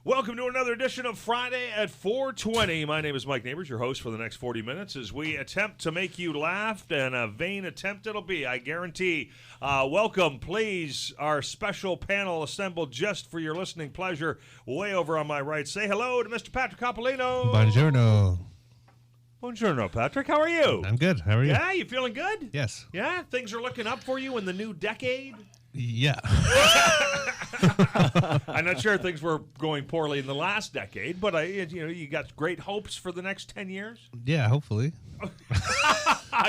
Welcome to another edition of Friday at 4:20. My name is Mike Neighbors, your host for the next 40 minutes as we attempt to make you laugh, and a vain attempt it'll be, I guarantee. Welcome, please, our special panel assembled just for your listening pleasure. Way over on my right, say hello to Mr. Patrick Coppolino. Buongiorno. Buongiorno, Patrick. How are you? I'm good. How are you? Yeah, you feeling good? Yes. Yeah, things are looking up for you in the new decade? Yeah. I'm not sure things were going poorly in the last decade, but you got great hopes for the next 10 years? Yeah, hopefully.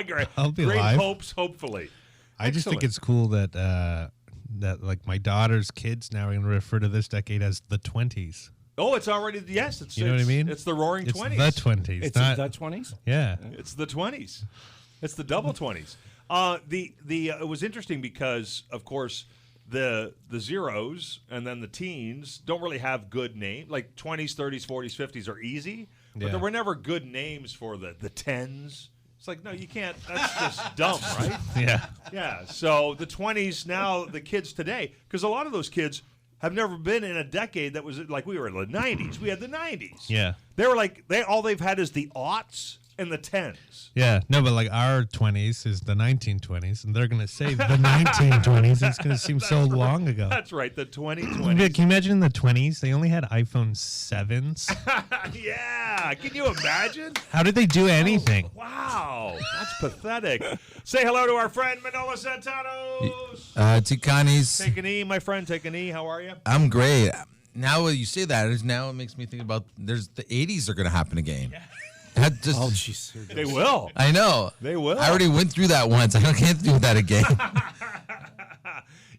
Great. I'll be great alive. Hopes, hopefully. I just think it's cool that that like my daughter's kids now are going to refer to this decade as the 20s. Oh, it's already, yes. It's, you know what I mean? It's the roaring 20s. It's the 20s. It's not the 20s? Yeah. It's the 20s. It's the double 20s. It was interesting because, of course, the zeros and then the teens don't really have good names. Like 20s, 30s, 40s, 50s are easy, but there were never good names for the 10s. It's like, no, you can't. That's just dumb, right? Yeah. Yeah. So the 20s now, the kids today, because a lot of those kids have never been in a decade that was like we were in the 90s. We had the 90s. Yeah. They were like, all they've had is the aughts and the 10s. Yeah. No, but like our 20s is the 1920s, and they're going to say the 1920s. It's going to seem so long ago. That's right, the 2020s. Can you imagine in the 20s? They only had iPhone 7s. Yeah. Can you imagine? How did they do anything? Oh, wow. That's pathetic. Say hello to our friend, Manolis Zontanos. Tikanis. Take an E, my friend. Take an E. How are you? I'm great. Now you say that, it makes me think about the 80s are going to happen again. Yeah. Oh, jeez. They will. I know. They will. I already went through that once. I can't do that again.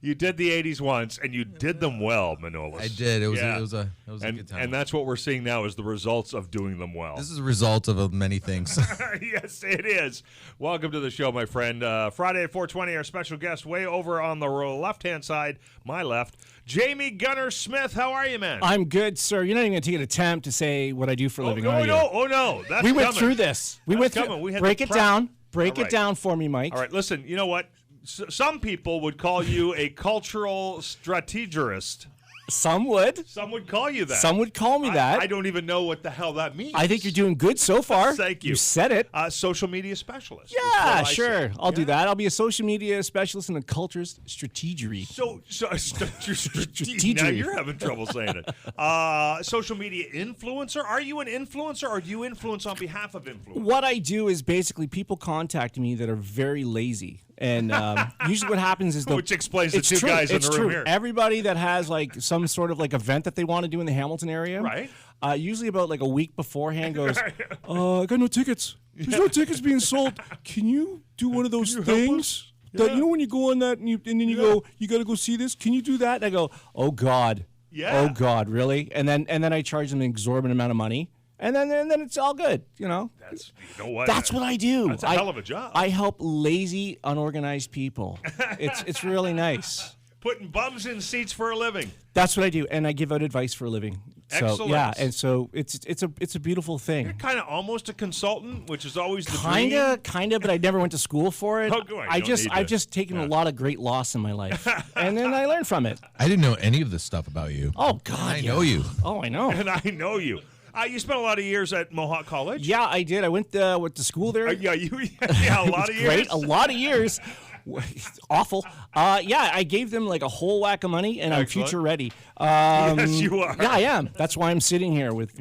You did the 80s once, and you did them well, Manolis. I did. It was a good time. And that's what we're seeing now is the results of doing them well. This is a result of many things. Yes, it is. Welcome to the show, my friend. Friday at 4:20, our special guest way over on the left-hand side, my left, Jamie Gunner Smith. How are you, man? I'm good, sir. You're not even going to take an attempt to say what I do for a living, are you? No. That's we went coming. through this. We went through. We had break the it prep. down. Break All it right. down for me, Mike. All right, listen, you know what? Some people would call you a cultural strategist. Some would. Some would call you that. Some would call me that. I don't even know what the hell that means. I think you're doing good so far. Thank you. You said it. Social media specialist. Yeah, sure. I'll do that. I'll be a social media specialist and a culture strategery. Now you're having trouble saying it. Social media influencer. Are you an influencer, or do you influence on behalf of influencers? What I do is basically people contact me that are very lazy. And usually what happens is which explains the two guys in the room here. Everybody that has like some sort of like event that they want to do in the Hamilton area, right? Usually about like a week beforehand goes, I got no tickets. There's no tickets being sold. Can you do one of those things? That, you know when you go on that and then you go, you got to go see this? Can you do that? And I go, oh God. Yeah. Oh God, really? And then I charge them an exorbitant amount of money. And then it's all good, you know. You know what? That's what I do. That's a hell of a job. I help lazy, unorganized people. It's really nice. Putting bums in seats for a living. That's what I do, and I give out advice for a living. So, Excellent. Yeah, and so it's a beautiful thing. You're kind of almost a consultant, which is always the dream. Kind of, but I never went to school for it. Oh, good. I've just taken a lot of great loss in my life, and then I learned from it. I didn't know any of this stuff about you. Oh God, I know you. Oh, I know. And I know you. You spent a lot of years at Mohawk College. Yeah, I did. I went to school there. A lot of years. Great, a lot of years. Awful. Yeah, I gave them like a whole whack of money, and I'm future ready. Yes, you are. Yeah, I am. That's why I'm sitting here with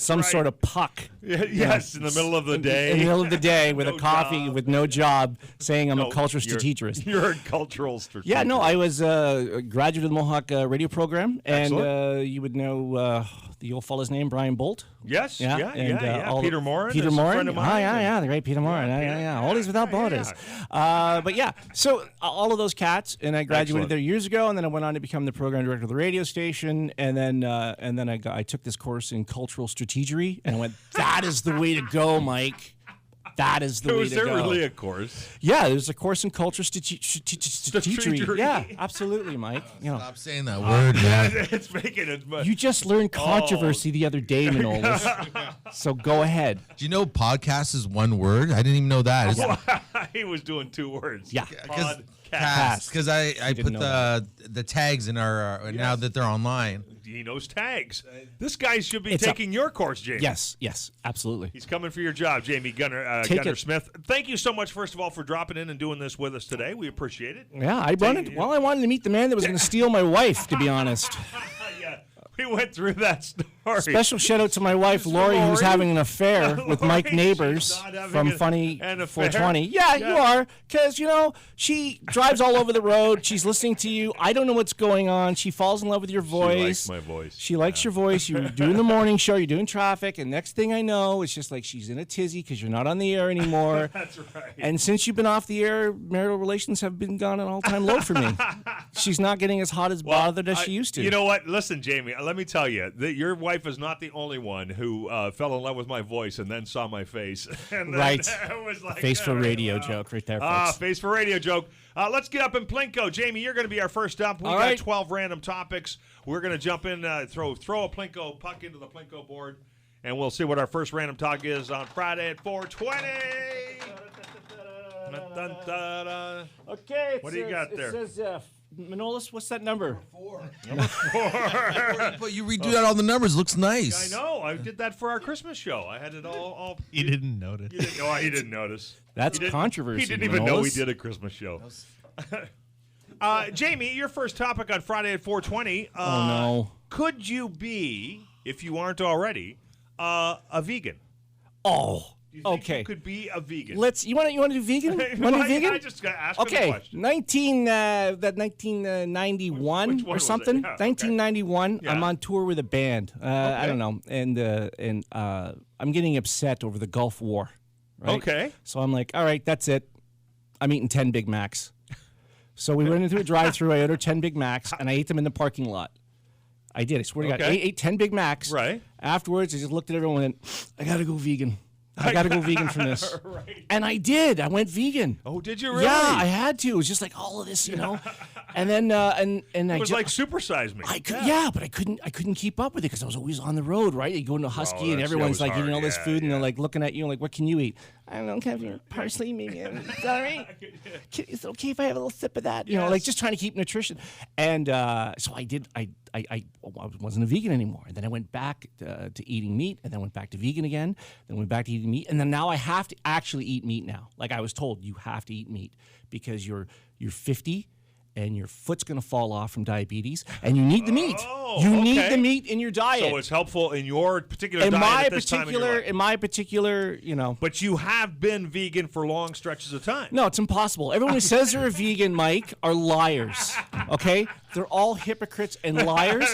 some sort of puck. Yes, in the middle of the day. In the middle of the day with No a coffee, job. with no job, saying I'm a cultural strategist. You're a cultural strategist. Yeah, no, I was a graduate of the Mohawk radio program, and you would know the old fella's name, Brian Bolt. Yes, Yeah, and, Peter Morin. Peter is a Morin. friend of mine. Yeah, the great Peter Morin. Yeah. Oldies without borders. But yeah, so all of those cats, and I graduated Excellent. there years ago, and then I went on to become the program director of the radio station, and then I took this course in cultural strategery, and I went, that is the way to go, Mike. That is the way to go. Was there really a course? Yeah, there's a course in culture strategery. Yeah, absolutely, Mike. You know, Stop saying that word, man. It's making it. you just learned controversy the other day, Manolis. So go ahead. Do you know podcast is one word? I didn't even know that. He was doing 2 words. Yeah. Podcast. Because I put know the tags in our now that they're online. he knows tags. This guy should be taking your course, Jamie. Yes, absolutely. He's coming for your job, Jamie Gunner Smith. Thank you so much, first of all, for dropping in and doing this with us today. We appreciate it. Yeah, I wanted to meet the man that was going to steal my wife, to be honest. Yeah, we went through that story. Special shout out to my wife, Lori, who's having an affair with Mike Neighbors from Funny 420. Yeah, you are, because, she drives all over the road. She's listening to you. I don't know what's going on. She falls in love with your voice. She likes my voice. She likes your voice. You're doing the morning show. You're doing traffic. And next thing I know, it's just like she's in a tizzy because you're not on the air anymore. That's right. And since you've been off the air, marital relations have been gone an all-time low for me. She's not getting as hot as bothered as she used to. You know what? Listen, Jamie, let me tell you, your wife is not the only one who fell in love with my voice and then saw my face. And then Right. It was like, Face for radio joke right there, folks. Face for radio joke. Let's get up in Plinko. Jamie, you're going to be our first up. We got 12 random topics. We're going to jump in, throw a Plinko puck into the Plinko board, and we'll see what our first random talk is on Friday at 4:20. Okay. What do you got there? It says, Manolis, what's that number? But you redo that all the numbers. Looks nice. I know. I did that for our Christmas show. I had it all. He didn't notice. He didn't notice. That's controversy. He didn't even know we Manolis. did a Christmas show. Jamie, your first topic on Friday at 4:20. Oh, no. Could you be, if you aren't already, a vegan? Oh, Do you think okay. you could be a vegan? You want to do vegan? I just got asked a Okay, question. 1991 Which one or was it? something. Yeah, okay. 1991. Yeah. I'm on tour with a band. I don't know, and I'm getting upset over the Gulf War. Right? Okay. So I'm like, all right, that's it. I'm eating 10 Big Macs. So we went into a drive-thru. I ordered 10 Big Macs, and I ate them in the parking lot. I did. I swear to God. I ate 10 Big Macs. Right. Afterwards, I just looked at everyone and went, I got to go vegan. I got to go vegan from this. Right. And I did. I went vegan. Oh, did you really? Yeah, I had to. It was just like all of this, And then and It I was ju- like Supersize Me. I could, but I couldn't keep up with it because I was always on the road, right? You go into Husky and that's everyone's always like eating all hard. this Yeah, food and yeah. they're like looking at you like, what can you eat? I don't know, can I have parsley maybe? Sorry, is it okay if I have a little sip of that? You know, like just trying to keep nutrition. And so I did. I wasn't a vegan anymore. And then I went back to eating meat, and then went back to vegan again. Then went back to eating meat, and then now I have to actually eat meat now. Like I was told, you have to eat meat because you're 50. And your foot's going to fall off from diabetes, and you need the meat. You need the meat in your diet. So it's helpful in your particular diet at this time in your life. In my particular, But you have been vegan for long stretches of time. No, it's impossible. Everyone who says they're a vegan, Mike, are liars. Okay, they're all hypocrites and liars.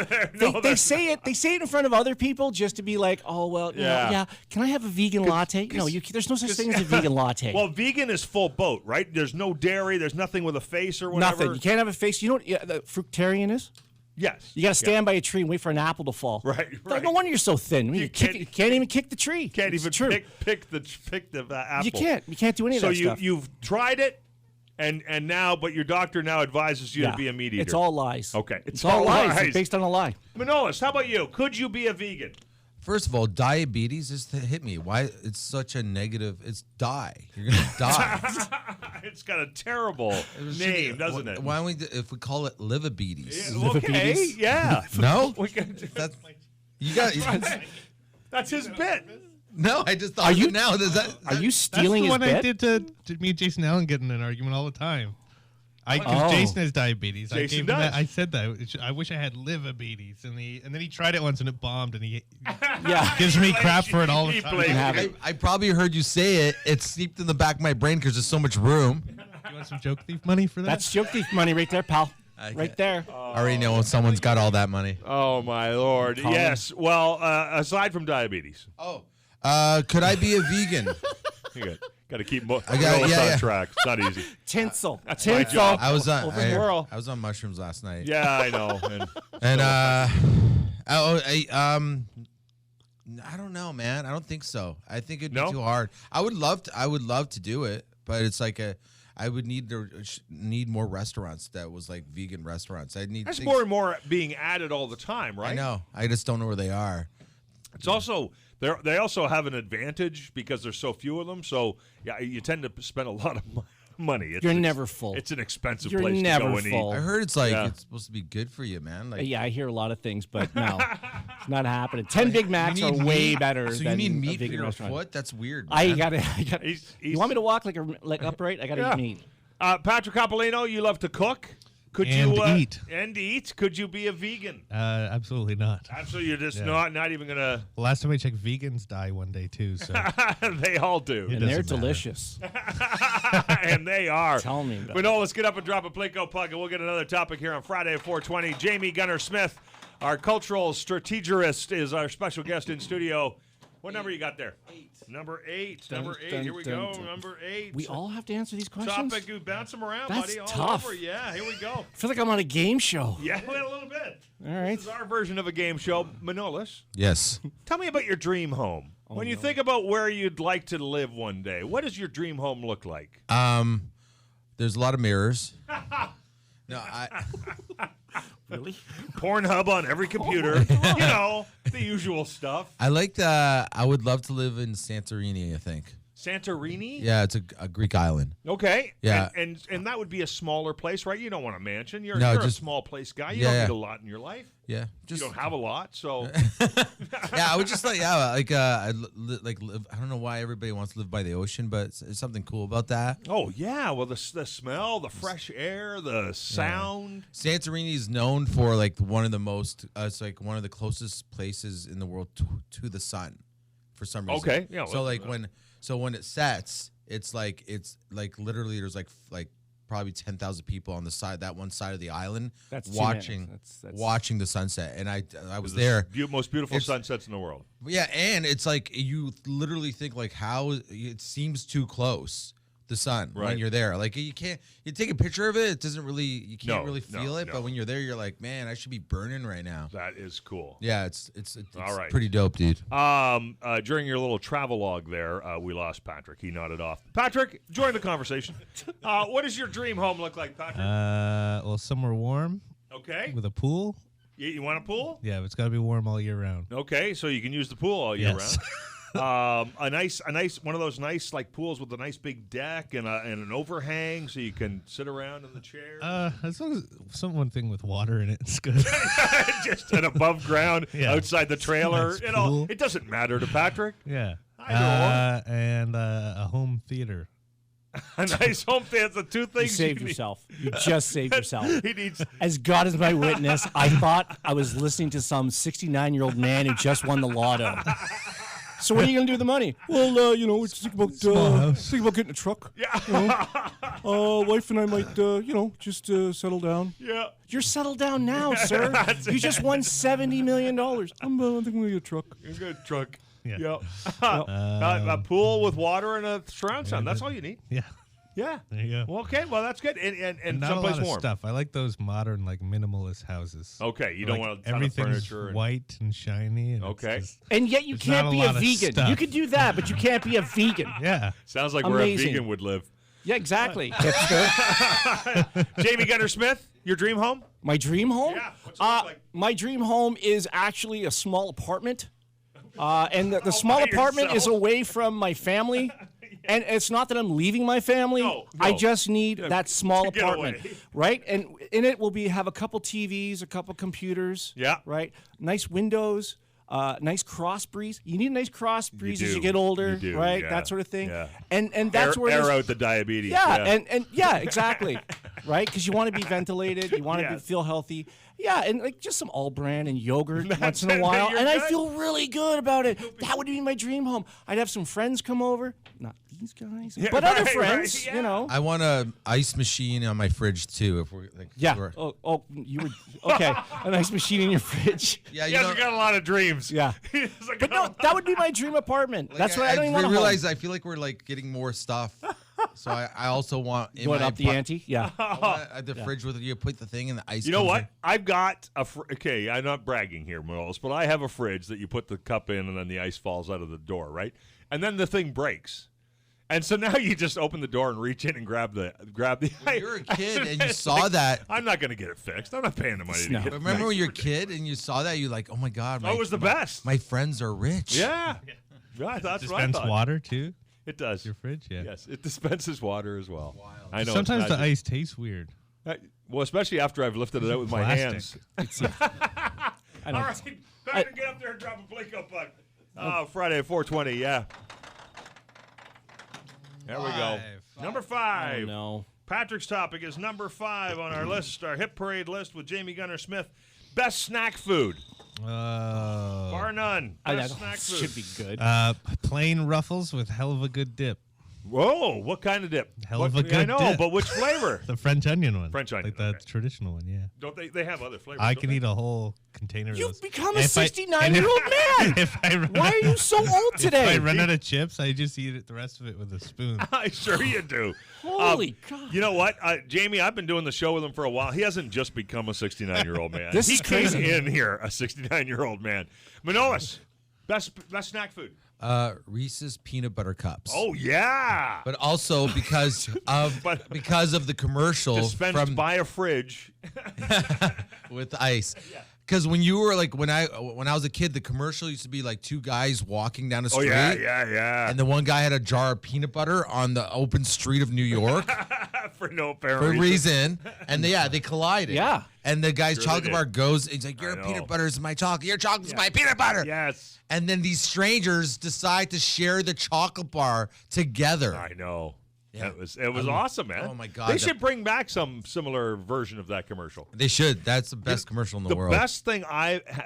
They say it. They say it in front of other people just to be like, oh well, yeah. Can I have a vegan latte? No, there's no such thing as a vegan latte. Well, vegan is full boat, right? There's no dairy. There's nothing with a face or whatever. Nothing. You can't have a face. You know what the fruitarian is? Yes. You got to stand by a tree and wait for an apple to fall. Right. No wonder you're so thin. I mean, you can't even kick the tree. Can't It's even true. pick the apple. You can't. You can't do any of that stuff. So you've tried it, and now, but your doctor now advises you to be a meat eater. It's all lies. Okay. It's all lies. It's based on a lie. Manolis, how about you? Could you be a vegan? First of all, diabetes just hit me. Why it's such a negative? It's die. You're gonna die. It's got a terrible name, doesn't it? Why don't we? If we call it livabetes? Okay. Yeah. No, We can- that's you got. That's his bit. No, I just thought of it now. Does that? Are you That's stealing the his one bit? I did to me and Jason Allen get in an argument all the time. Because Jason has diabetes. Jason does. I said that. I wish I had livabetes, and then he tried it once and it bombed, and he Yeah. gives me crap for it all the He time. blames have you. it. I probably heard you say it. It's seeped in the back of my brain because there's so much room. You want some joke thief money for that? That's joke thief money right there, pal. Right there. I already know when someone's got all that money. Oh, my Lord. Colin? Yes. Well, aside from diabetes. Oh, could I be a vegan? You got to keep on track. It's not easy. Tinsel. That's my Tinsel. job. I was on. Over here. I was on mushrooms last night. Yeah, I know. And I don't know, man. I don't think so. I think it'd be too hard. I would love to do it, but it's like I would need more restaurants that was like vegan restaurants. I'd need There's things- more and more being added all the time, right? I know. I just don't know where they are. It's also they also have an advantage because there's so few of them. So yeah, you tend to spend a lot of money. You're never full. It's an expensive You're place never to go and full. eat. I heard it's like it's supposed to be good for you, man. Like, Yeah, I hear a lot of things, but no, it's not happening. 10 Big Macs you are need way meat? better So than you need a meat for vegan your restaurant. foot? That's weird. I Man. gotta. He's- You want me to walk like upright? I gotta eat meat. Patrick Coppolino, you love to cook. Could And you eat. And eat? Could you be a vegan? Absolutely not. Absolutely, you're just Yeah. not even gonna. Last time I checked, vegans die one day too. So They all do, And they're doesn't matter. delicious. and they are. Tell me about But no, let's get up and drop a Plinko plug, and we'll get another topic here on Friday at 4:20. Jamie Gunner Smith, our cultural strategist, is our special guest in studio. What number you got there? 8. Number 8. Dun, Number 8. dun, Here we dun, go. dun. Number 8. We all have to answer these questions. Topic. You bounce them around, That's buddy. All tough. over. Yeah. Here we go. I feel like I'm on a game show. Yeah, a little bit. All right. This is our version of a game show. Manolis, Yes. tell me about your dream home. When you think about where you'd like to live one day, what does your dream home look like? There's a lot of mirrors. No, Really? Pornhub on every computer. You know, the usual stuff. I like the. I would love to live in Santorini. I think. Santorini? Yeah, it's a Greek island. Okay. Yeah. And that would be a smaller place, right? You don't want a mansion. You're, No, you're just- a small place guy. You Yeah, don't yeah. need a lot in your life. Yeah, You just don't have a lot, so yeah. I would just like I like live. I don't know why everybody wants to live by the ocean, but it's something cool about that. oh yeah. Well, the smell, the fresh air, the sound. Santorini is known for like one of the most. It's like one of the closest places in the world to the sun, for some reason. Okay, yeah, So well, like when it sets, it's like literally there's like probably 10,000 people on that one side of the island That's too watching many. That's- watching the sunset, and I was The there. most beautiful It's- sunsets in the world. Yeah, and it's like you literally think like how it seems too close. The sun Right. when you're there, like you take a picture of it. It doesn't really, you can't No, really feel it. no. But when you're there, you're like, man, I should be burning right now. That is cool. Yeah, it's All right. pretty dope, dude. During your little travelogue there, we lost Patrick. He nodded off. Patrick, join the conversation. What does your dream home look like, Patrick? well, somewhere warm Okay. with a pool. You want a pool? Yeah, but it's got to be warm all year round. Okay, so you can use the pool all year Yes. round. A nice one of those nice like pools with a nice big deck and an overhang, so you can sit around in the chair. As long as one thing with water in it, it's good. Just an above ground Yeah. outside the trailer. Nice You know, pool. it doesn't matter to Patrick. Yeah. Either And a home theater. A nice home theater. The two You things saved you need. yourself. You just saved yourself. He needs. As God is my witness, I thought I was listening to some 69-year-old man who just won the lotto. So what are you going to do with the money? Well, we're think about getting a truck. Yeah. Wife and I might, just settle down. Yeah. You're settled down now, sir. You just won $70 million. I think I'm going to get a truck. You're good, truck. Yeah. A pool with water and a surround sound. That's all you need. Yeah. Yeah. There you go. Well, okay. Well, that's good. And Not a someplace lot of warm. stuff. I like those modern, like minimalist houses. Okay. You don't Like, want a ton of everything's furniture. And, white and shiny. And Okay. It's just, And yet you There's can't not a be a lot of vegan. stuff. You could do that, but you can't be a vegan. yeah. sounds like Amazing. where a vegan would live. Yeah, exactly. Hipster. Jamie Gunner Smith, your dream home? My dream home? Yeah, what's it look like? My dream home is actually a small apartment. And the small by apartment is yourself? away from my family. And it's not that I'm leaving my family. No, I no. just need that small to get apartment. away. Right? And in it will have a couple TVs, a couple computers. Yeah. Right? Nice windows. Nice cross breeze. You need a nice cross breeze as do. you get older, You do, right? yeah. That sort of thing. Yeah. And that's where air this- out the diabetes. yeah, and yeah, exactly, right? Because you want to be ventilated, you want to Yes. feel healthy. Yeah, and like just some all brand and yogurt once in it, a while, you're and I good. feel really good about it. That would be my dream home. I'd have some friends come over, not these guys, but other right, friends, right, you know. I want a ice machine on my fridge too. If we're like, Yeah. we're- Oh, you were okay. A nice machine in your fridge. yeah. He You know, hasn't got a lot of dreams. Yeah. He's like, But no, that would be my dream apartment. like, That's why I don't even want to realize. I feel like we're like getting more stuff. So I also want in Going my up the ante. Yeah. the fridge with you put the thing in the ice. You know comes what? in. I've got okay, I'm not bragging here, Manolis, but I have a fridge that you put the cup in and then the ice falls out of the door, right? And then the thing breaks. And so now you just open the door and reach in and grab the When you were a kid and you saw that. I'm not going to get it fixed. I'm not paying the money to No. get it Remember when fixed. you're a kid and you saw that, you're like, oh my god, That was the best. my friends are rich. Yeah. Yeah, that's what I Dispense thought. water too. It does. Your fridge, yeah. Yes, it dispenses water as well. I know. Sometimes it's the magic. ice tastes weird. Well, especially after I've lifted it out with my hands. Plastic. I All don't, right, time to get up there and drop a Plinko puck. Friday at 4:20. Yeah. There we go. Number 5. oh, no. Patrick's topic is number 5 on our list, our hit parade list with Jamie Gunner Smith. Best snack food, bar none. Best snack food Should be good. Plain Ruffles with hell of a good dip. Whoa, what kind of dip? Hell of a good I know, dip. but which flavor? The French onion one. French onion, Like the okay. traditional one, yeah. Don't they have other flavors? I don't can they? eat a whole container of You've those. become a If I- 69-year-old man. If I run Why are you so old If today? I run out of chips, I just eat it, the rest of it with a spoon. I sure you do. Holy God. You know what, Jamie? I've been doing the show with him for a while. He hasn't just become a 69-year-old man. This he is came crazy. in here a 69-year-old man. Manolis, best snack food. Reese's peanut butter cups. Oh yeah, But also because of But- the commercial dispensed from by a fridge. with ice. Because when you were like when I was a kid, the commercial used to be like two guys walking down the Oh street. yeah. And the one guy had a jar of peanut butter on the open street of New York For no apparent for a reason. reason. And they collided. Yeah. And the guy's Sure they chocolate did. bar goes, he's like, your I know. peanut butter is my chocolate. Your chocolate is my peanut butter. Yes, And then these strangers decide to share the chocolate bar together. I know. Yeah. It was awesome, man. Oh, my God, They that- should bring back some similar version of that commercial. They should. That's the best commercial in the world. The best thing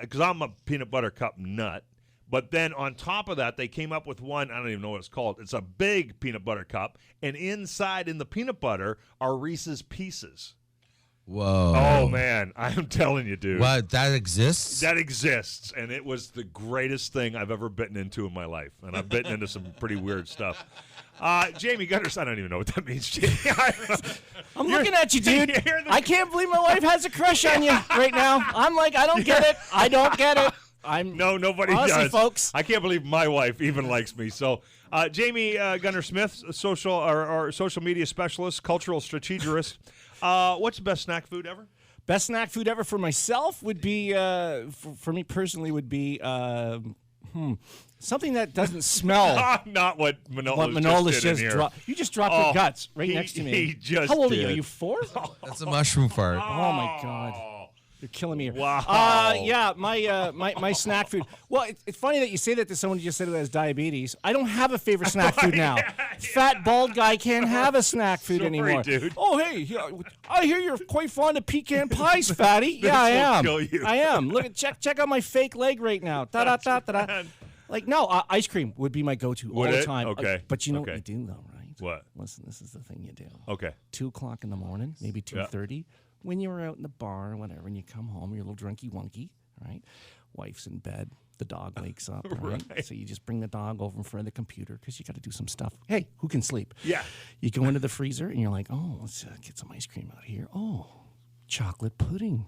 because I'm a peanut butter cup nut, but then on top of that, they came up with one, I don't even know what it's called. It's a big peanut butter cup, and inside in the peanut butter are Reese's Pieces. Whoa. Oh, man, I'm telling you, dude. What? That exists? That exists, and it was the greatest thing I've ever bitten into in my life, and I've bitten into some pretty weird stuff. Jamie Gunners, I don't even know what that means, Jamie. I'm looking at you, dude. you're the- I can't believe my wife has a crush on you right now. I'm like, I don't get it. I don't get it. I'm No, nobody honestly, does. folks. I can't believe my wife even likes me. So, Jamie Gunner Smith, our social media specialist, cultural strategist. What's the best snack food ever? Best snack food ever for myself would be, for me personally, would be something that doesn't smell. Not what Manolis, What Manolis just did in just here. dropped. You just dropped Oh, your guts right he- next to me. he just How old are you? did. Are you 4? That's a mushroom fart. Oh my God. You're killing me here. Wow. Yeah, my snack food. Well, it's funny that you say that to someone who just said who has diabetes. I don't have a favorite snack food now. Fat, bald guy can't have a snack food Sorry, anymore. dude. Oh, hey, I hear you're quite fond of pecan pies, fatty. Yeah, I will am. kill you. I am. Look at check out my fake leg right now. Da-da-da-da-da. Like, no, ice cream would be my go-to all Would the it? time. Okay. But you know Okay. what you do, though, right? What? Listen, this is the thing you do. Okay. 2 o'clock in the morning, maybe 2:30, when you were out in the bar or whatever, and you come home, you're a little drunky wonky, right? Wife's in bed, the dog wakes up, right? So you just bring the dog over in front of the computer because you got to do some stuff. Hey, who can sleep? Yeah. You go into the freezer and you're like, oh, let's get some ice cream out here. Oh, chocolate pudding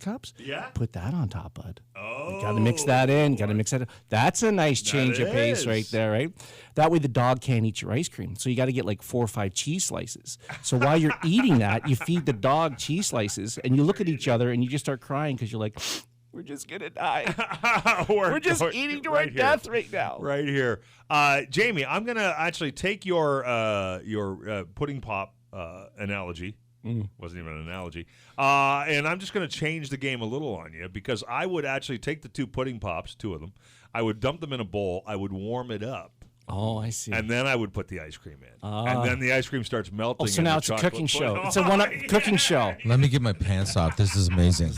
cups. Yeah. Put that on top, bud. Oh. You got to mix that in. Got to mix that in. That's a nice change of pace is. right there, right? That way the dog can't eat your ice cream. So you got to get like 4 or 5 cheese slices. So while you're eating that, you feed the dog cheese slices and you look at each other and you just start crying because you're like, we're just going to die. We're just eating to our right here. death right now. Right here. Jamie, I'm going to actually take your pudding pop analogy. Wasn't even an analogy. And I'm just going to change the game a little on you because I would actually take the 2 pudding pops, 2 of them. I would dump them in a bowl. I would warm it up. Oh, I see. And then I would put the ice cream in. And then the ice cream starts melting. Oh, so in now the it's a chocolate cooking pudding. show. It's a one-up cooking show. Let me get my pants off. This is amazing.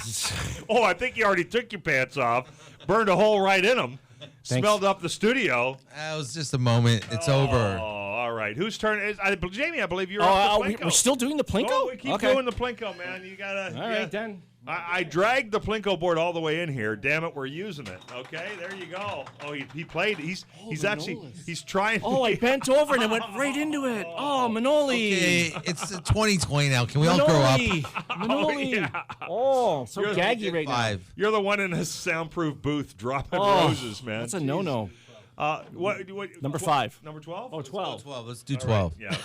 Oh, I think you already took your pants off, burned a hole right in them, smelled up the studio. That was just a moment. It's over. Oh, all right. Whose turn is Jamie? I believe you're up the Plinko. We're still doing the Plinko? Oh, we keep okay. doing the Plinko, man. You gotta. All right, then. I dragged the Plinko board all the way in here. Damn it, we're using it. Okay, there you go. Oh, he played. He's actually Manolis. trying. Oh, I bent over and it went right into it. Oh, Manoli. Okay, it's 2020 now. Can we all grow up? Manoli. Oh, so gaggy right now. 5. You're the one in a soundproof booth dropping Oh, roses, man. That's a no-no. What? Number 5. Number 12? Oh, 12. 12. Let's do 12. Yeah,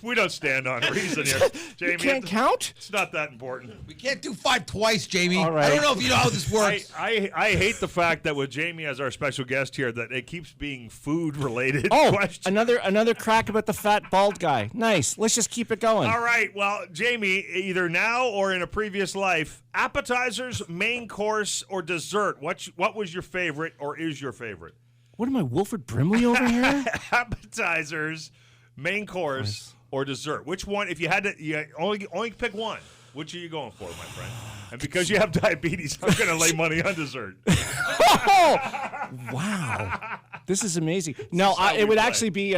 we don't stand on reason here, Jamie. You can't count? It's not that important. We can't do 5 twice, Jamie. All right. I don't know if you know how this works. I hate the fact that with Jamie as our special guest here, that it keeps being food-related Oh, questions. another crack about the fat bald guy. Nice. Let's just keep it going. All right. Well, Jamie, either now or in a previous life, appetizers, main course, or dessert. What was your favorite or is your favorite? What am I, Wilford Brimley over here? Appetizers, main course, or dessert. Which one? If you had to, only pick one. Which are you going for, my friend? And because you have diabetes, I'm going to lay money on dessert. Oh, wow. This is amazing. No, it would actually be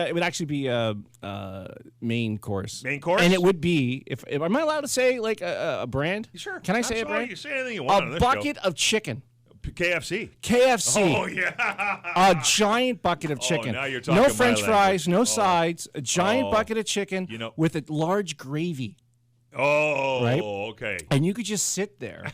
main course. Main course? And it would be if am I allowed to say like a brand? Sure. Can I say a Absolutely. brand? You say anything you want on A this bucket show. of chicken. KFC. KFC. Oh yeah. A giant bucket of chicken. now you're talking no my French fries, no language. sides. A giant Oh. bucket of chicken You know- with a large gravy. Oh, Right? okay. And you could just sit there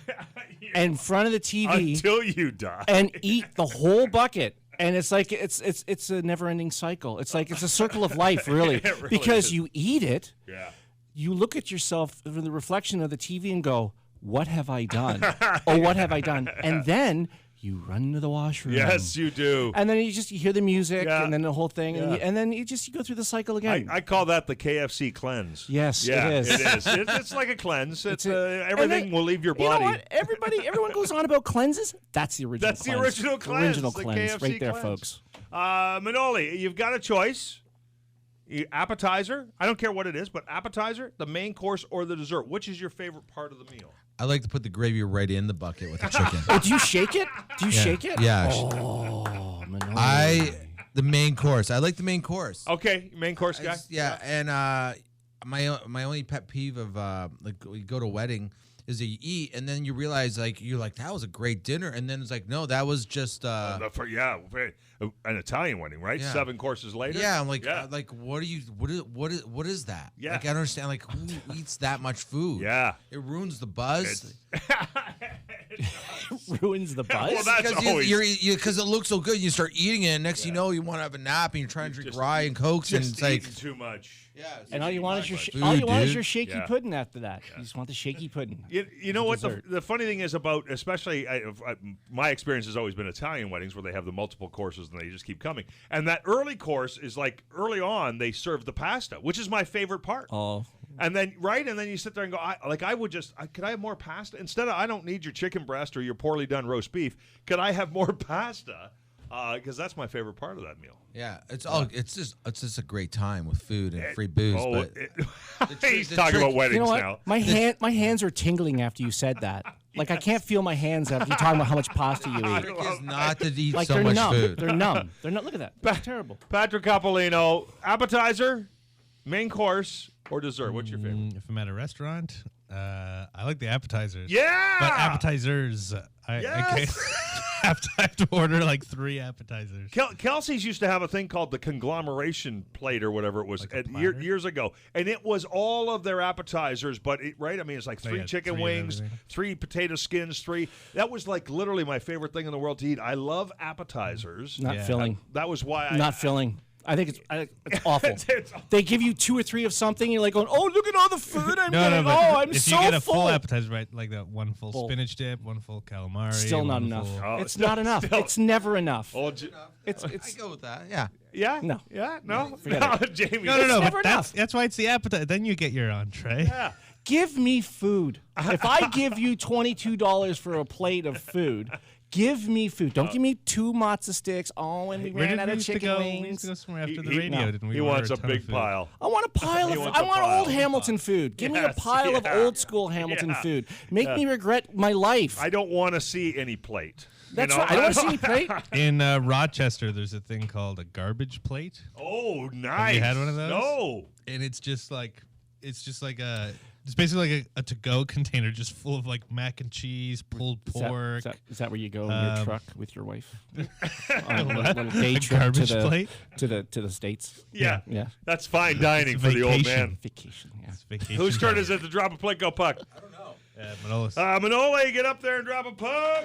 in front of the TV Until you die. and eat the whole bucket. And it's like it's a never-ending cycle. It's like it's a circle of life, really. It really because is. you eat it, Yeah. you look at yourself in the reflection of the TV and go, "What have I done? Oh, what have I done?" And then you run into the washroom. Yes, you do. And then you hear the music, Yeah. and then the whole thing, Yeah. and then you go through the cycle again. I call that the KFC cleanse. Yes, yeah, it is. It's like a cleanse. It's And everything then- will leave your You know body. what? Everyone goes on about cleanses. That's the original. That's the cleanse. original cleanse. Original the cleanse, KFC right there, cleanse. folks. Manoli, you've got a choice. Appetizer. I don't care what it is, but appetizer, the main course, or the dessert. Which is your favorite part of the meal? I like to put the gravy right in the bucket with the chicken. Oh, do you shake it? Do you shake it? Yeah. Oh, Manoli. The main course. I like the main course. Okay, main course guy. Yeah, and my only pet peeve of like we go to a wedding is that you eat and then you realize like you're like that was a great dinner and then it's like no that was just An Italian wedding, right? Yeah. 7 courses later. yeah I'm like Yeah. what is that? Yeah. Like I don't understand like who eats that much food? Yeah. It ruins the buzz. Ruins the buzz. Well, that's Because always. because it looks so good, you start eating it, and next you know you want to have a nap, and you're trying to drink Just rye and cokes, and just it's like eating too much. yeah. And all you want is your Food, all you want is dude. your shaky Yeah. pudding after that. You just want the shaky pudding. You know what dessert. the funny thing is about, especially my experience has always been Italian weddings where they have the multiple courses and they just keep coming. And that early course is like early on they serve the pasta, which is my favorite part. Oh. And then you sit there and go, could I have more pasta instead of I don't need your chicken breast or your poorly done roast beef. Could I have more pasta? Because that's my favorite part of that meal. Yeah, it's just a great time with food and free booze. But He's the talking trick- about weddings You know what? now. My hands are tingling after you said that. Like I can't feel my hands after you talking about how much pasta you the eat. trick is not to eat Like so they're much numb. food. They're numb. They're not. Look at that. That's terrible. Patrick Coppolino, appetizer, main course, or dessert? What's your favorite? If I'm at a restaurant, I like the appetizers. Yeah! But appetizers, I Yes! can't have to order like 3 appetizers. Kelsey's used to have a thing called the conglomeration plate or whatever it was Like a at platter? years ago, and it was all of their appetizers. But right, I mean, it's like 3 yeah, chicken 3 of wings, everything. 3 potato skins, 3. That was like literally my favorite thing in the world to eat. I love appetizers. Not Yeah. filling. That was why I Not filling. I think it's awful. It's- They give you 2 or 3 of something. You're like going, oh, look at all the food I'm No, getting. but Oh, I'm if so you get a full. full appetizer, right, like that one full Full. spinach dip, one full calamari. Still not one enough. full- Oh, It's still- not enough. still- It's never enough. Oh, It's I go with that. Yeah. yeah, No. yeah, no, Forget no, Jamie. No, never but enough. that's why it's the appetizer. Then you get your entree. Yeah. Give me food. If I give you $22 for a plate of food, give me food. Don't give me 2 matzo sticks. Oh, and we Where ran did out we of used to chicken go? We used wings. to go somewhere after the He- radio, no. didn't we? He order wants a ton of big food? pile. I want a pile He of. wants I a want pile. old Hamilton food. Give me a Yes, pile of yeah. old school Hamilton Yeah. food. Make me regret my life. I don't want to see any plate. That's right. I don't want to see any plate. In Rochester, there's a thing called a garbage plate, Oh, nice. had one of those? No. and it's basically like a to-go container just full of like mac and cheese, pulled pork. Is that where you go in your truck with your wife on a What? little day A trip garbage plate? to the States? Yeah. Yeah. That's fine dining for the old vacation. man. Vacation. Yeah. It's vacation Whose turn time. is it to drop a plate, go puck? Manolis. Manole, get up there and drop a puck.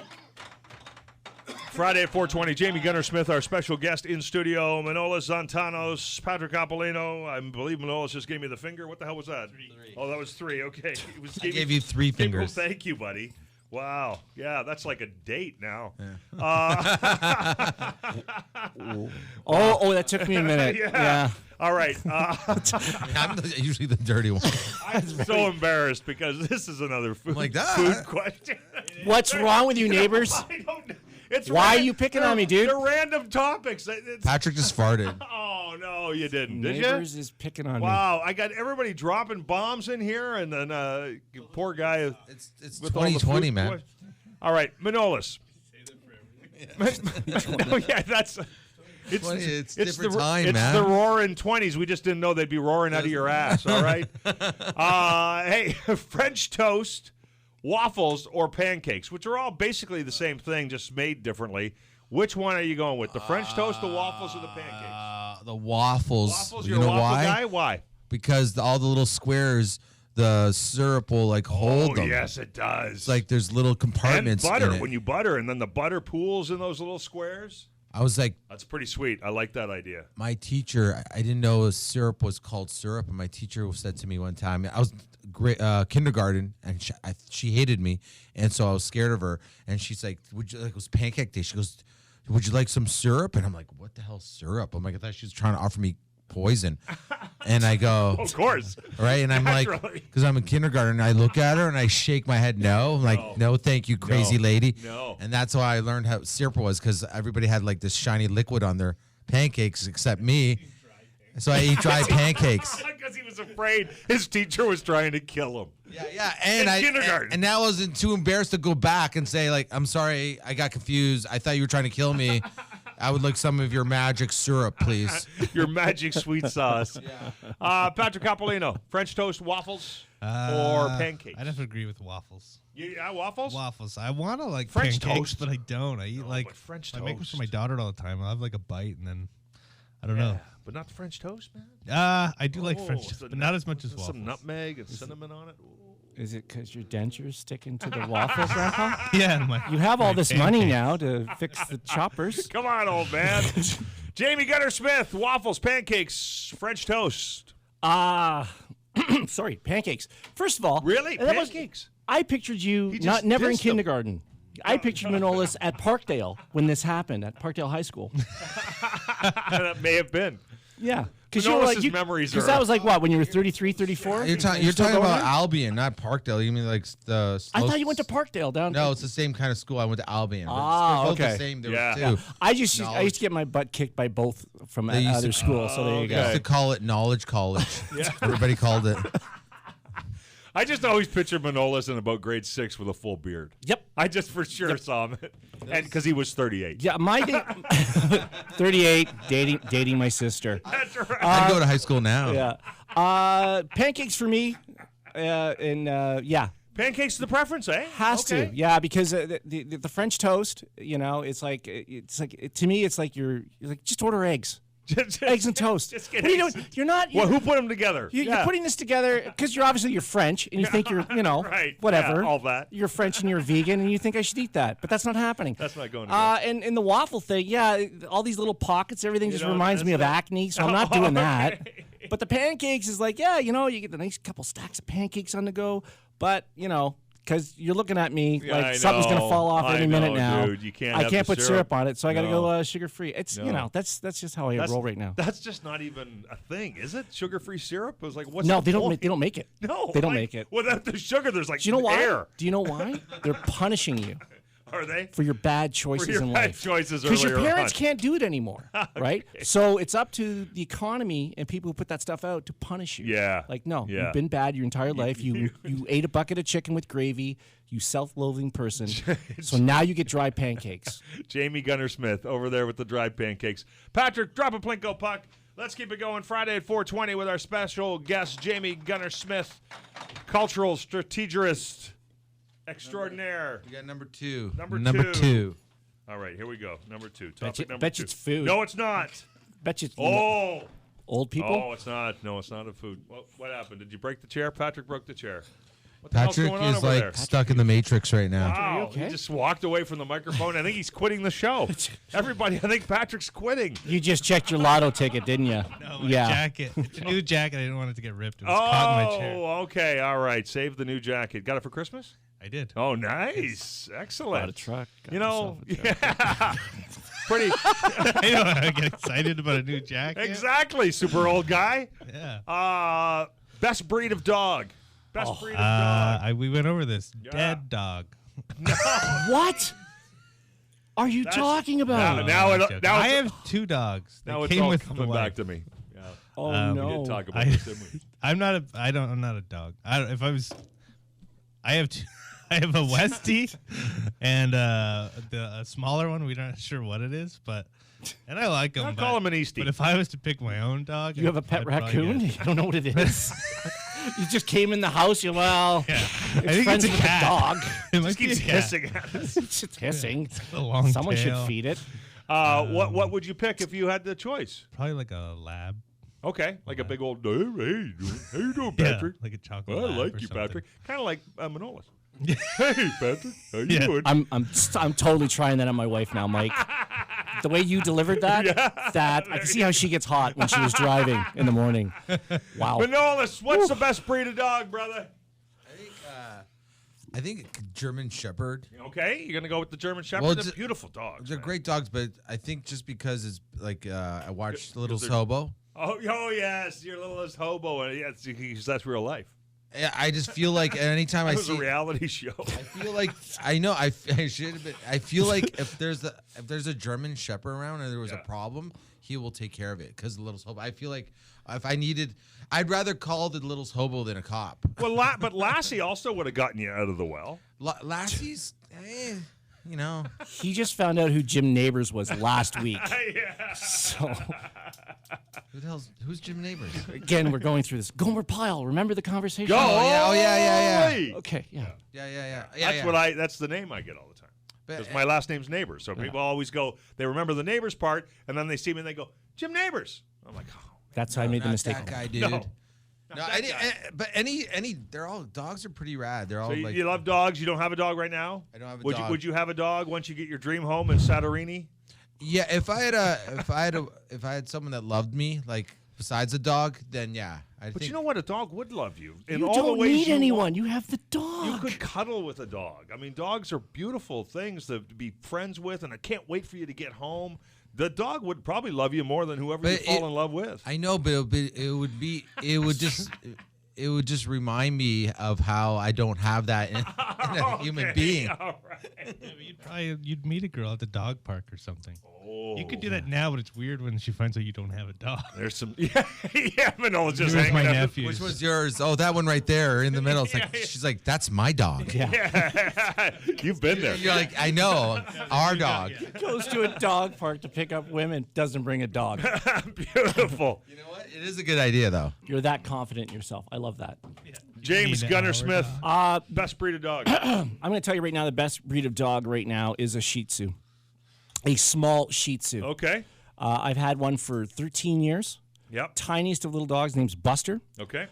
Friday at 4:20, Jamie Gunner Smith, our special guest in studio. Manolis Zontanos, Patrick Coppolino. I believe Manolis just gave me the finger. What the hell was that? 3. Oh, that was 3. Okay. I gave you 3 fingers. Thank you, buddy. Wow. Yeah, that's like a date now. Yeah. Oh, that took me a minute. Yeah. All right. I'm usually the dirty one. I'm so embarrassed because this is another food question. What's wrong with you, neighbors? I don't know. It's Why are you picking on me, dude? They're random topics. Patrick just farted. Oh, no, you didn't. Did Neighbors you? is picking on me. Wow, I got everybody dropping bombs in here, and then poor guy. It's with all the 2020, food man. boys. All right, Manolis. Oh, yeah, that's. It's different time, it's man. the roaring 20s. We just didn't know they'd be roaring out of your ass, all right? Hey, French toast, waffles, or pancakes, which are all basically the same thing, just made differently. Which one are you going with? The French toast, the waffles, or the pancakes? The waffles. Waffles, you you're know a waffle why? guy? Why? Because all the little squares, the syrup will hold them. Yes, it does. It's like there's little compartments and butter, in it. when you butter, and then the butter pools in those little squares. I was like, That's pretty sweet. I like that idea. my teacher, I didn't know syrup was called syrup, and my teacher said to me one time, I was kindergarten, and she hated me, and so I was scared of her, and she's like, "Would you like?" It was pancake day. She goes, "Would you like some syrup?" And I'm like, "What the hell syrup?" I'm like, I thought she was trying to offer me poison, and I go, Of course. right, and I'm like, Naturally. because I'm in kindergarten, I look at her and I shake my head no. I'm like, no, thank you, crazy lady. No. And that's why I learned how syrup was, because everybody had like this shiny liquid on their pancakes except me. So I eat dry pancakes. Because he was afraid his teacher was trying to kill him. Yeah, and In kindergarten. and now I wasn't too embarrassed to go back and say like, I'm sorry, I got confused. I thought you were trying to kill me. I would like some of your magic syrup, please. Your magic sweet sauce. Patrick Coppolino, French toast, waffles, or pancakes? I'd have to agree with waffles. Yeah, waffles? Waffles. I want to like French pancakes, toast. but I don't. I eat No, like but French I make them toast. for my daughter all the time. I'll have like a bite and then I don't know. But not the French toast, man? I do like French toast, so but not as much as some waffles. nutmeg and cinnamon on it. Ooh. Is it because your dentures sticking to the waffles, Grandpa? Yeah, You have all my this money pancakes. now to fix the choppers. Come on, old man. Jamie Gunner Smith, waffles, pancakes, French toast. Sorry, pancakes. First of all, Really? that was- Pancakes? I pictured you He not just never in dissed them. kindergarten. I pictured Manolis at Parkdale when this happened at Parkdale High School. That may have been. Yeah, because Manolis's memories Because are- that was like what, when you were 33, 34? You're talking about Albion, not Parkdale. You mean like the? I thought you went to Parkdale down. No, it's the same kind of school. I went to Albion. But Ah, they're both okay. the same. There Yeah. were two. I used to get my butt kicked by both from They used other to- schools. So there you They go. used to call it Knowledge College. Everybody called it. I just always pictured Manolis in about grade 6 with a full beard. Yep. I just for sure saw him. And because he was 38. Yeah, my 38, dating my sister. That's right. I'd go to high school now. Yeah. Pancakes for me, yeah. Pancakes the preference, eh? Has Okay. to, yeah, because the French toast, it's like to me, it's like you're like just order eggs, eggs and toast. Just get What are you eggs. doing? You're not. Well, who put them together? You're putting this together because you're obviously you're French and you think you're Right. whatever, Yeah, all that. You're French and you're vegan and you think I should eat that, but that's not happening. That's not going together. And the waffle thing, yeah, all these little pockets, everything just know, reminds me of that's acne, so I'm not doing that. Okay. But the pancakes is like, yeah, you get the nice couple stacks of pancakes on the go, but because you're looking at me Yeah, I like something's gonna know. fall off I any minute know, now. dude. You can't I have can't the put syrup. syrup on it, so I got to No. go sugar free. It's No. that's just how I roll right now. That's just not even a thing, is it? Sugar-free syrup? It was like, what's No, the they don't. point? They don't make it. No, they don't like, make it. Without the sugar, there's like Do you know why? air. Do you know why? They're punishing you Are they? for your bad choices your in bad life. choices Because your earlier parents on. can't do it anymore, right? So it's up to the economy and people who put that stuff out to punish you. Yeah. Like, no, Yeah. you've been bad your entire life. You ate a bucket of chicken with gravy. You self-loathing person. So now you get dry pancakes. Jamie Gunner Smith over there with the dry pancakes. Patrick, drop a Plinko puck. Let's keep it going Friday at 4:20 with our special guest, Jamie Gunner Smith, cultural strategist extraordinaire. We got number two. Number two. All right, here we go. Number 2. Topic number bet 2. you it's food. No, it's not. Bet you Oh. old people. Oh, it's not. No, it's not a food. What happened? Did you break the chair? Patrick broke the chair. What the hell's Patrick going on is over like there? stuck in the Matrix right now. Wow, okay? he just walked away from the microphone. I think he's quitting the show. Everybody, I think Patrick's quitting. You just checked your lotto ticket, didn't you? No, my yeah. jacket. It's a new jacket. I didn't want it to get ripped. It was caught in my chair. Oh, okay. All right. Save the new jacket. Got it for Christmas? I did. Oh, nice. Excellent. Got a truck. Got You know, yourself a truck. yeah. Pretty. I know. I get excited about a new jacket. Exactly. Super old guy. Yeah. Best breed of dog. Best breed of dog. We went over this. Yeah. Dead dog. What are you talking about? I have 2 dogs. They Now it's came all with the coming wife. back to me. Yeah. Oh we We no! did talk about this, didn't we? I'm not a dog. I have two. I have a Westie and a smaller one. We're not sure what it is, and I like them. I'll call him an Eastie. But if I was to pick my own dog, You have a pet I'd probably raccoon? get- You don't know what it is. You just came in the house. You're Yeah. I think friends it's a with cat. dog. It might Just be keeps a cat. hissing at us. It's just hissing. A long Someone should tail. feed it. What would you pick if you had the choice? Probably like a lab. Okay, like a big old. Hey, how you doing, Yeah, Patrick? like a chocolate I lab like or you, something. Patrick. Kind of like Manolis. Hey, Patrick, how you Yeah. doing? I'm totally trying that on my wife now, Mike. The way you delivered that, I can see how she gets hot when she was driving in the morning. Wow. Manolis, what's the best breed of dog, brother? I think German Shepherd. Okay, you're gonna go with the German Shepherd. Well, They're it's- beautiful dogs. They're man. great dogs, but I think just because it's like I watched Little they're- Hobo. Oh yes, your littlest hobo. Yes, because that's real life. I just feel like anytime I It was see, a reality show. I feel like I know I should have been. I feel like if there's a German Shepherd around and there was a problem, he will take care of it because the Little Hobo. I feel like if I needed, I'd rather call the Little Hobo than a cop. Well, but Lassie also would have gotten you out of the well. Lassie's, you know. He just found out who Jim Neighbors was last week. Yeah. So Who's Jim Neighbors? again, we're going through this. Gomer Pyle. Remember the conversation? Go! yeah. Okay. Yeah. Yeah. That's the name I get all the time. But- Because my last name's Neighbors. So people always go, they remember the Neighbors part, and then they see me and they go, Jim Neighbors. I'm like, oh. That's how I made the Not mistake. that guy, dude. No. No, but they're all dogs are pretty rad. They're all So like you love dogs? You don't have a dog right now? I don't have a would dog. Would you have a dog once you get your dream home in Santorini? Yeah, if I had someone that loved me, like besides a dog, then yeah. But you know what? A dog would love you in You all the don't ways need you anyone. want. You have the dog. You could cuddle with a dog. I mean, dogs are beautiful things to be friends with, and I can't wait for you to get home. The dog would probably love you more than whoever you But fall in love with. I know, but it would just remind me of how I don't have that in a human being. All right. You'd meet a girl at the dog park or something. Oh. You could do that now, but it's weird when she finds out you don't have a dog. There's some. Yeah, Manola's just Here's hanging my out. nephew. Which was yours? Oh, that one right there in the middle. It's like she's like, that's my dog. Yeah. You've been there. You're like, I know, our dog. Goes to a dog park to pick up women. Doesn't bring a dog. Beautiful. You know what? It is a good idea though. You're that confident in yourself. I love that. James Need Gunner our Smith, dog. best breed of dog. I'm going to tell you right now, the best breed of dog right now is a Shih Tzu, a small Shih Tzu. Okay. I've had one for 13 years. Yep. Tiniest of little dogs. Name's Buster. Okay.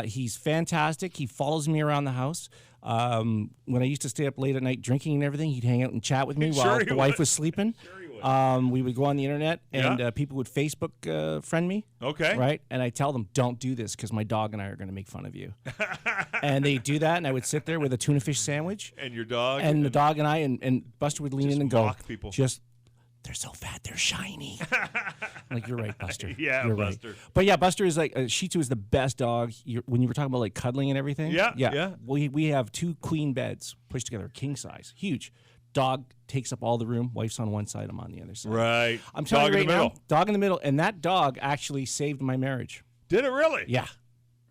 He's fantastic. He follows me around the house. When I used to stay up late at night drinking and everything, he'd hang out and chat with me Sure while he the wife would. was sleeping. Sure he would. We would go on the internet and Yeah. people would Facebook friend me. Okay. Right? And I tell them, don't do this because my dog and I are going to make fun of you. And they do that, and I would sit there with a tuna fish sandwich, And your dog. and the dog and I, and Buster would lean Just in and go, mock people. they're so fat, they're shiny. I'm like, you're right, Buster. Yeah, you're Buster. Right. But yeah, Buster is like, Shih Tzu is the best dog. When you were talking about like cuddling and everything. Yeah. We have 2 queen beds pushed together, king size, huge. Dog takes up all the room. Wife's on one side, I'm on the other side. Right. I'm telling Dog you in right the now, middle. dog in the middle. And that dog actually saved my marriage. Did it really? Yeah.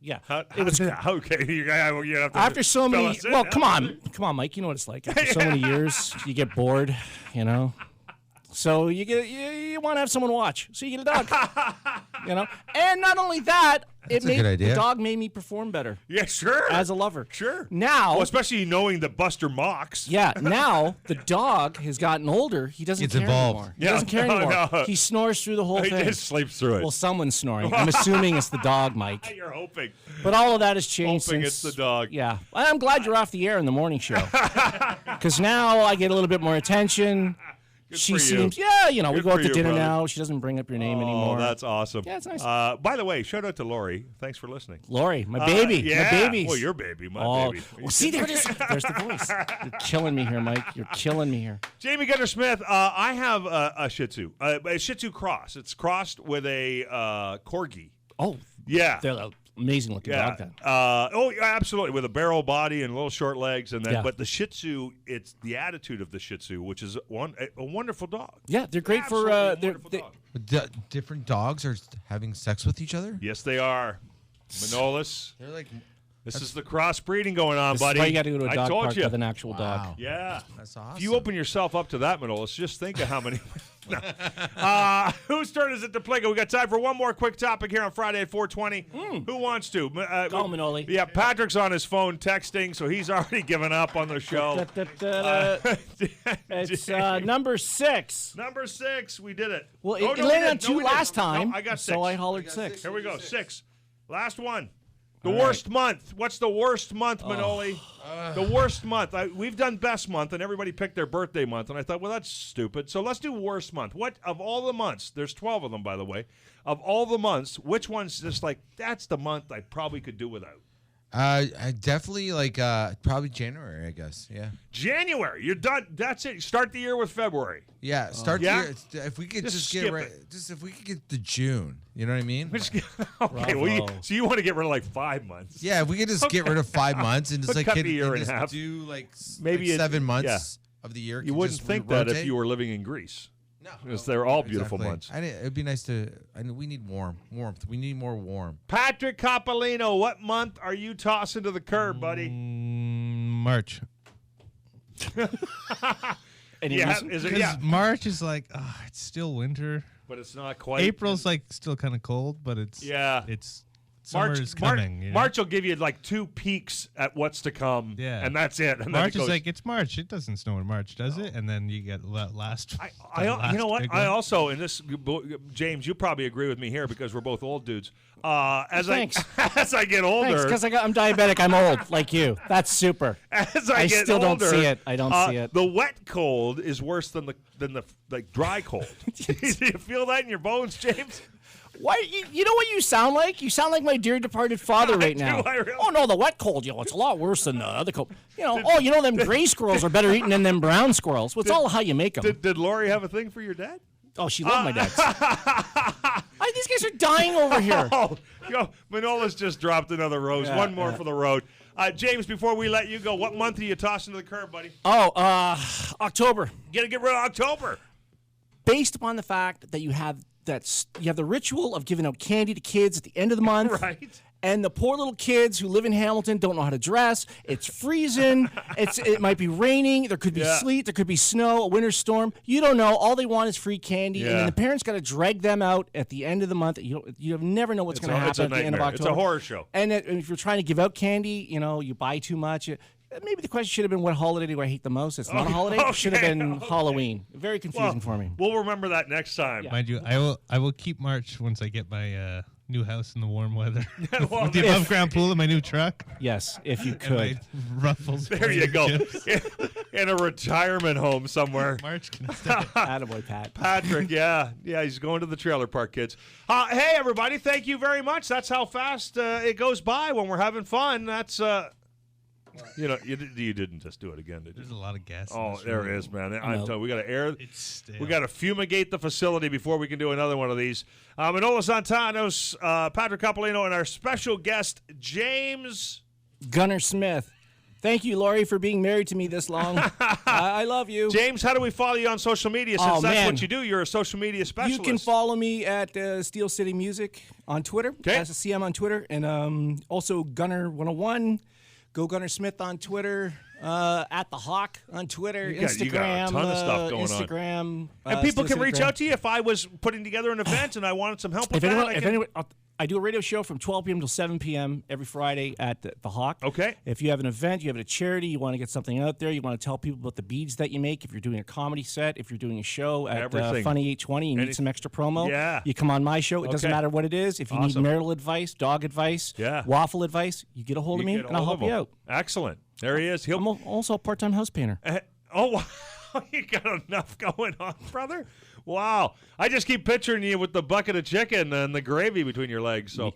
Yeah. How It was did that? Okay. You have to after so fill many, us in. well, come on, Mike. You know what it's like. After so many years, you get bored, you know. So you want to have someone watch. So you get a dog, you know. And not only that, That's a good idea. The dog made me perform better Yeah, sure. as a lover. Sure. Now, Well, especially knowing that Buster mocks. yeah, now the dog has gotten older. He doesn't It's care evolved. anymore. Yeah, He doesn't care no, anymore. no. He snores through the whole He thing. just sleeps through it. Well, someone's snoring. I'm assuming it's the dog, Mike. You're hoping. But all of that has changed Hoping since it's the dog. Yeah, I'm glad you're off the air in the morning show because now I get a little bit more attention. She for you. seems, yeah, we Good go out for to you, dinner brother. now. She doesn't bring up your name anymore. Oh, that's awesome. Yeah, it's nice. By the way, shout out to Lori. Thanks for listening. Lori, my baby, Yeah. my baby. Well, your baby, my baby. Well, see, there it is. There's the voice. You're killing me here, Mike. You're killing me here. Jamie Gunner Smith, I have a Shih Tzu, a Shih Tzu cross. It's crossed with a Corgi. Oh, Yeah. they're an amazing looking Yeah. dog. Then. Yeah, absolutely. With a barrel body and little short legs, and then Yeah. but the Shih Tzu, it's the attitude of the Shih Tzu, which is a wonderful dog. Yeah, they're great for. Absolutely a They're, wonderful they, dog. Different dogs are having sex with each other. Yes, they are. Manolis, They're like, this is the crossbreeding going on, this buddy. is why you got to go to a I dog told park you. with an actual dog. wow, Yeah. that's awesome. If you open yourself up to that, Manolis, just think of how many. No. Whose turn is it to play? We got time for one more quick topic here on Friday at 4:20. Who wants to? Call Manoli. Yeah, Patrick's on his phone texting, so he's already given up on the show. It's number 6. Number 6, we did it. Well, Oh, it no, we landed didn't. on 2 No, we didn't. last time. No, I got 6. So I hollered 6. Here we go, 6. Last one. The All worst month. What's the worst month, Manoli? Oh. The worst month. We've done best month, and everybody picked their birthday month, and I thought, well, that's stupid. So let's do worst month. What of all the months? There's 12 of them, by the way. Of all the months, which one's just like that's the month I probably could do without? I definitely like probably January, I guess. Yeah. January. You're done. That's it. Start the year with February. Yeah. Start Yeah? the year. If we could Just just skip get right, it. just if we could get to June, you know what I mean? Okay. Well, Bravo. so you want to get rid of like 5 months? Yeah, if we could just get rid of 5 months and just like Cut hit, the year and in just half. do like Maybe like it- 7 months yeah. of the year. You could wouldn't just think that if rotate. you were living in Greece. No, Because they're all beautiful months. It'd be nice to. We need warmth. We need more warm. Patrick Coppolino, what month are you tossing to the curb, buddy? March. Any Yeah, reason? is it? Because Yeah, March is like, it's still winter. but it's not quite. April's like still kind of cold, but it's summer March is coming. you know? March will give you like 2 peaks at what's to come. Yeah. and that's it. And March then it is goes, like it's March. It doesn't snow in March, does it? And then you get last. I you know what? big I one. also, and this, James, you probably agree with me here because we're both old dudes. Thanks. As I get older, Thanks, because I'm diabetic. I'm old, like you. That's super. as I I get still don't older, see it. I don't see it. The wet cold is worse than the like dry cold. Do you feel that in your bones, James? Why? You know what you sound like? You sound like my dear departed father right do now. I really? Oh no, the wet cold. It's a lot worse than the other cold. Them gray squirrels are better eating than them brown squirrels. Well, it's all how you make them. Did Lori have a thing for your dad? Oh, she loved my dad. These guys are dying over here. Oh, Manolis just dropped another rose. Yeah, One more yeah. for the road. James, before we let you go, what month are you tossing to the curb, buddy? Oh, October. Get rid of October. Based upon the fact that you have the ritual of giving out candy to kids at the end of the month. Right. And the poor little kids who live in Hamilton don't know how to dress. It's freezing. It might be raining. There could be Yeah. sleet. There could be snow, a winter storm. You don't know. All they want is free candy. And Yeah. then the parents got to drag them out at the end of the month. You never know what's going to It's happen a at the end of nightmare. October. It's a horror show. And if you're trying to give out candy, you buy too much. Maybe the question should have been, what holiday do I hate the most? It's not a holiday. It should have been Halloween. Very confusing for me. We'll remember that next time. Mind you, I will keep March once I get my new house in the warm weather. Well, With the above ground pool in my new truck. Yes, if you And my could. ruffles. There you go. chips. In a retirement home somewhere. March can stay. Attaboy, Pat. Patrick, yeah, he's going to the trailer park, kids. Hey, everybody, thank you very much. That's how fast it goes by when we're having fun. That's, you didn't just do it again, did you? There's a lot of gas. in Oh, this there room. it is, man. know. I'm telling you, we got to air. It's stale. We got to fumigate the facility before we can do another one of these. Manolis Zontanos, Patrick Coppolino, and our special guest, James. Gunner Smith. Thank you, Lori, for being married to me this long. I love you. James, how do we follow you on social media? Since Oh, that's man. what you do, you're a social media specialist. You can follow me at Steel City Music on Twitter, SCM on Twitter, and also Gunner101. Go Gunner Smith on Twitter, at The Hawk on Twitter, You Instagram. got a ton of stuff going on. Instagram. And people Steel can City reach Gram. out to you if I was putting together an event and I wanted some help with If anyone, that. if anyone, I do a radio show from 12 p.m. till 7 p.m. every Friday at the Hawk. Okay. If you have an event, you have a charity, you want to get something out there, you want to tell people about the beads that you make, if you're doing a comedy set, if you're doing a show at Funny 820, you need some extra promo, you come on my show. It doesn't matter what it is. If you need marital advice, dog advice, waffle advice, you get a hold of me, and I'll help you out. Excellent. There he is. I'm also a part-time house painter. Wow. You got enough going on, brother. Wow. I just keep picturing you with the bucket of chicken and the gravy between your legs. So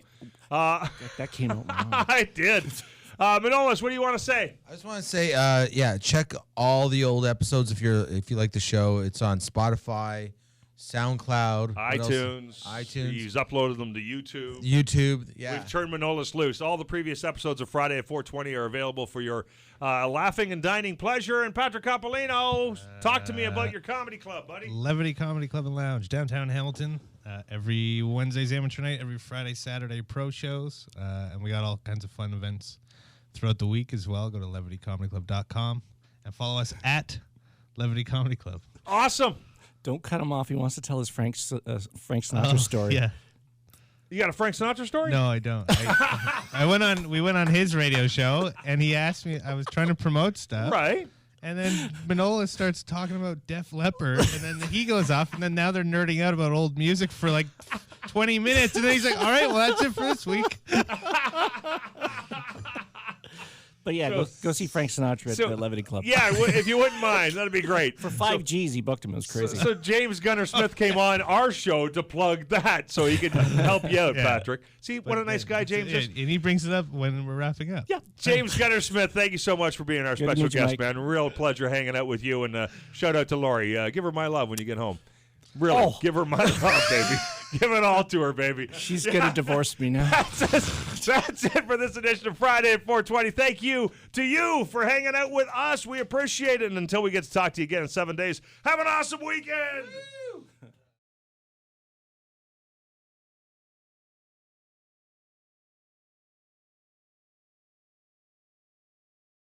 that came out wrong. I did. Manolis, what do you want to say? I just want to say, check all the old episodes if you like the show. It's on Spotify, SoundCloud, iTunes. He's uploaded them to YouTube. Yeah. We've turned Manolis loose. All the previous episodes of Friday at 420 are available for your laughing and dining pleasure. And Patrick Coppolino, talk to me about your comedy club, buddy. Levity Comedy Club and Lounge, downtown Hamilton. Every Wednesday's amateur night, every Friday, Saturday pro shows. And we got all kinds of fun events throughout the week as well. Go to levitycomedyclub.com and follow us at Levity Comedy Club. Awesome. Don't cut him off. He wants to tell his Frank Sinatra story. Yeah. You got a Frank Sinatra story? No, I don't. We went on his radio show, and he asked me. I was trying to promote stuff, Right. And then Manolis starts talking about Def Leppard, and then he goes off, and then now they're nerding out about old music for like 20 minutes, and then he's like, "All right, well that's it for this week." But yeah, go see Frank Sinatra at the Levity Club. Yeah, if you wouldn't mind, that'd be great. For 5 G's, he booked him. It was crazy. So James Gunner Smith came on our show to plug that so he could help you out, Patrick. See, what a nice guy James is. And he brings it up when we're wrapping up. Yeah. James Gunner Smith, thank you so much for being our special guest, man. Real pleasure hanging out with you. And shout out to Lori. Give her my love when you get home. Really, give her my love, baby. Give it all to her, baby. She's going to divorce me now. That's it for this edition of Friday at 420. Thank you to you for hanging out with us. We appreciate it. And until we get to talk to you again in 7 days, have an awesome weekend.